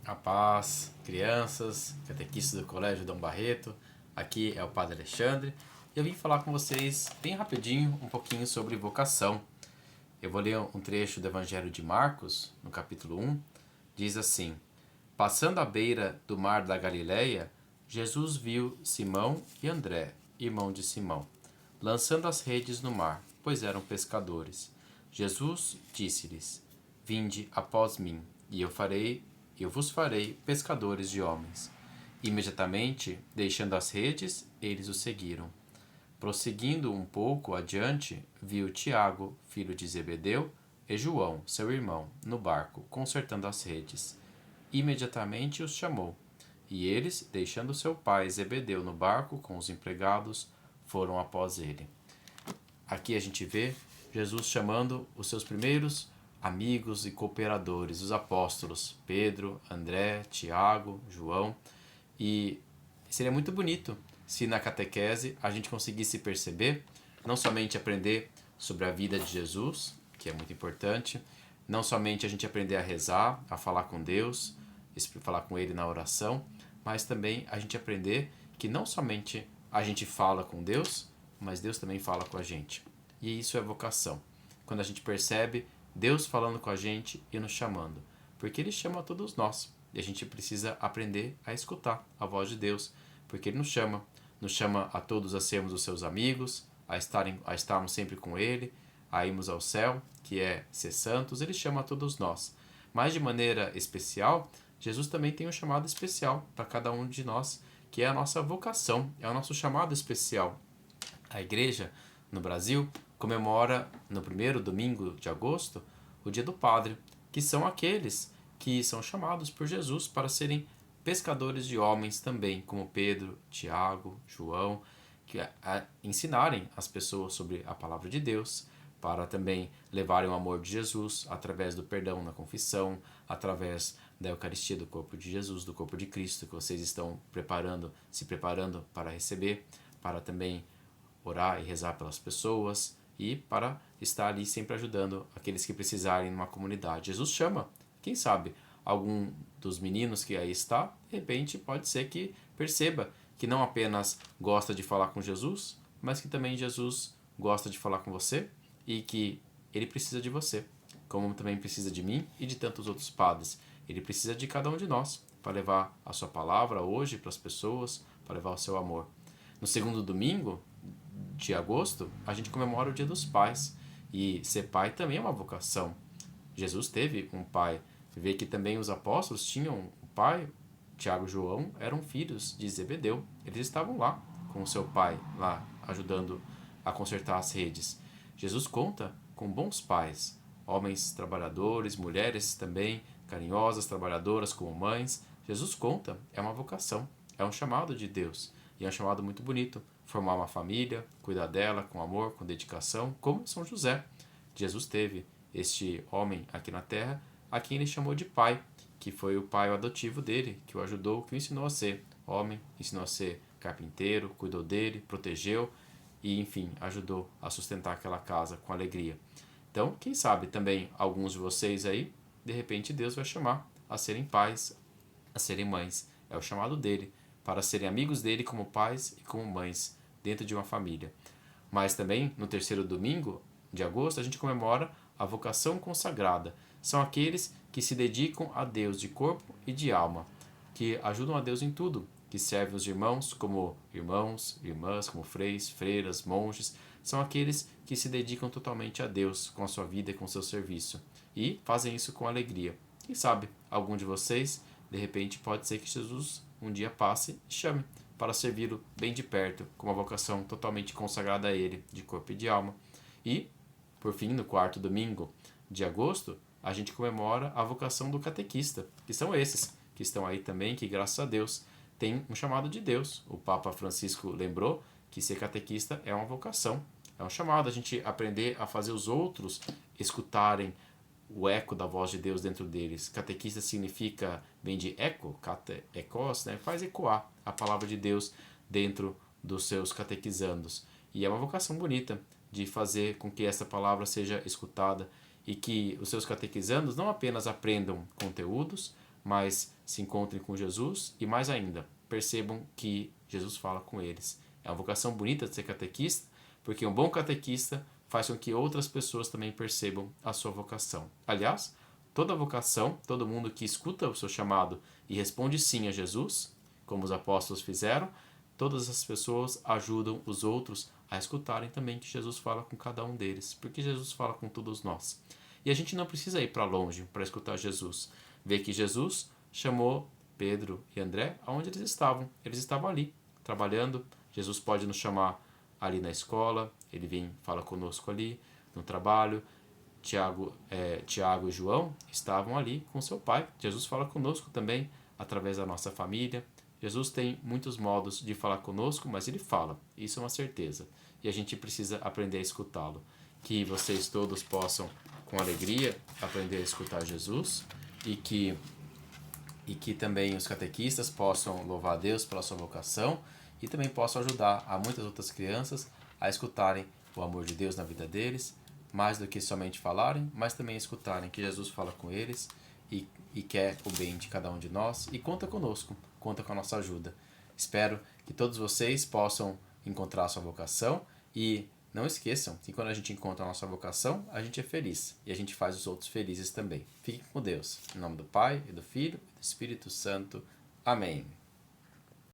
A paz, crianças, catequistas do Colégio Dom Barreto. Aqui é o Padre Alexandre e eu vim falar com vocês bem rapidinho um pouquinho sobre vocação. Eu vou ler um trecho do Evangelho de Marcos, no capítulo 1. Diz assim: Passando à beira do mar da Galileia, Jesus viu Simão e André, irmão de Simão, lançando as redes no mar, pois eram pescadores. Jesus disse-lhes: Vinde após mim, e eu vos farei pescadores de homens. Imediatamente, deixando as redes, eles o seguiram. Prosseguindo um pouco adiante, viu Tiago, filho de Zebedeu, e João, seu irmão, no barco, consertando as redes. Imediatamente os chamou. E eles, deixando seu pai Zebedeu no barco com os empregados, foram após ele. Aqui a gente vê Jesus chamando os seus primeiros amigos e cooperadores, os apóstolos, Pedro, André, Tiago, João. E seria muito bonito se na catequese a gente conseguisse perceber, não somente aprender sobre a vida de Jesus, que é muito importante, não somente a gente aprender a rezar, a falar com Deus, falar com Ele na oração, mas também a gente aprender que não somente a gente fala com Deus, mas Deus também fala com a gente. E isso é vocação. Quando a gente percebe Deus falando com a gente e nos chamando. Porque Ele chama a todos nós. E a gente precisa aprender a escutar a voz de Deus. Porque Ele nos chama. Nos chama a todos a sermos os seus amigos, a estarmos sempre com Ele, a irmos ao céu, que é ser santos. Ele chama a todos nós. Mas de maneira especial, Jesus também tem um chamado especial para cada um de nós, que é a nossa vocação, é o nosso chamado especial. A igreja, no Brasil, comemora no primeiro domingo de agosto o Dia do Padre, que são aqueles que são chamados por Jesus para serem pescadores de homens também, como Pedro, Tiago, João, que ensinarem as pessoas sobre a palavra de Deus, para também levarem o amor de Jesus através do perdão na confissão, através da Eucaristia do corpo de Jesus, do corpo de Cristo, que vocês estão se preparando para receber, para também orar e rezar pelas pessoas e para estar ali sempre ajudando aqueles que precisarem numa comunidade. Jesus chama, quem sabe, algum dos meninos que aí está, de repente pode ser que perceba que não apenas gosta de falar com Jesus, mas que também Jesus gosta de falar com você e que ele precisa de você, como também precisa de mim e de tantos outros padres. Ele precisa de cada um de nós para levar a sua palavra hoje para as pessoas, para levar o seu amor. No segundo domingo de agosto, a gente comemora o Dia dos Pais. E ser pai também é uma vocação. Jesus teve um pai. Vê que também os apóstolos tinham um pai. Tiago e João eram filhos de Zebedeu. Eles estavam lá com o seu pai, lá ajudando a consertar as redes. Jesus conta com bons pais, homens trabalhadores, mulheres também carinhosas, trabalhadoras como mães. Jesus conta, é uma vocação, é um chamado de Deus. E é um chamado muito bonito, formar uma família, cuidar dela com amor, com dedicação, como São José. Jesus teve este homem aqui na terra, a quem ele chamou de pai, que foi o pai adotivo dele, que o ajudou, que o ensinou a ser homem, ensinou a ser carpinteiro, cuidou dele, protegeu e, enfim, ajudou a sustentar aquela casa com alegria. Então, quem sabe também alguns de vocês aí, de repente Deus vai chamar a serem pais, a serem mães. É o chamado dele, para serem amigos dele como pais e como mães dentro de uma família. Mas também, no terceiro domingo de agosto, a gente comemora a vocação consagrada. São aqueles que se dedicam a Deus de corpo e de alma, que ajudam a Deus em tudo, que servem os irmãos, irmãs, como freis, freiras, monges. São aqueles que se dedicam totalmente a Deus com a sua vida e com o seu serviço. E fazem isso com alegria. Quem sabe, algum de vocês, de repente, pode ser que Jesus um dia passe e chame para servi-lo bem de perto, com uma vocação totalmente consagrada a Ele, de corpo e de alma. E, por fim, no quarto domingo de agosto, a gente comemora a vocação do catequista, que são esses que estão aí também, que graças a Deus tem um chamado de Deus. O Papa Francisco lembrou que ser catequista é uma vocação, é um chamado a gente aprender a fazer os outros escutarem o eco da voz de Deus dentro deles. Catequista significa, vem de eco, kate, ecos, né? Faz ecoar a palavra de Deus dentro dos seus catequizandos. E é uma vocação bonita de fazer com que essa palavra seja escutada e que os seus catequizandos não apenas aprendam conteúdos, mas se encontrem com Jesus e, mais ainda, percebam que Jesus fala com eles. É uma vocação bonita de ser catequista, porque um bom catequista faz com que outras pessoas também percebam a sua vocação. Aliás, toda vocação, todo mundo que escuta o seu chamado e responde sim a Jesus, como os apóstolos fizeram, todas as pessoas ajudam os outros a escutarem também que Jesus fala com cada um deles, porque Jesus fala com todos nós. E a gente não precisa ir para longe para escutar Jesus. Ver que Jesus chamou Pedro e André aonde eles estavam. Eles estavam ali, trabalhando. Jesus pode nos chamar ali na escola, ele vem, fala conosco ali, no trabalho. Tiago e João estavam ali com seu pai. Jesus fala conosco também através da nossa família. Jesus tem muitos modos de falar conosco, mas ele fala, isso é uma certeza. E a gente precisa aprender a escutá-lo. Que vocês todos possam, com alegria, aprender a escutar Jesus e que também os catequistas possam louvar a Deus pela sua vocação e também possam ajudar a muitas outras crianças a escutarem o amor de Deus na vida deles, mais do que somente falarem, mas também escutarem que Jesus fala com eles e quer o bem de cada um de nós e conta conosco, conta com a nossa ajuda. Espero que todos vocês possam encontrar a sua vocação e não esqueçam que quando a gente encontra a nossa vocação, a gente é feliz e a gente faz os outros felizes também. Fiquem com Deus. Em nome do Pai, e do Filho, e do Espírito Santo. Amém.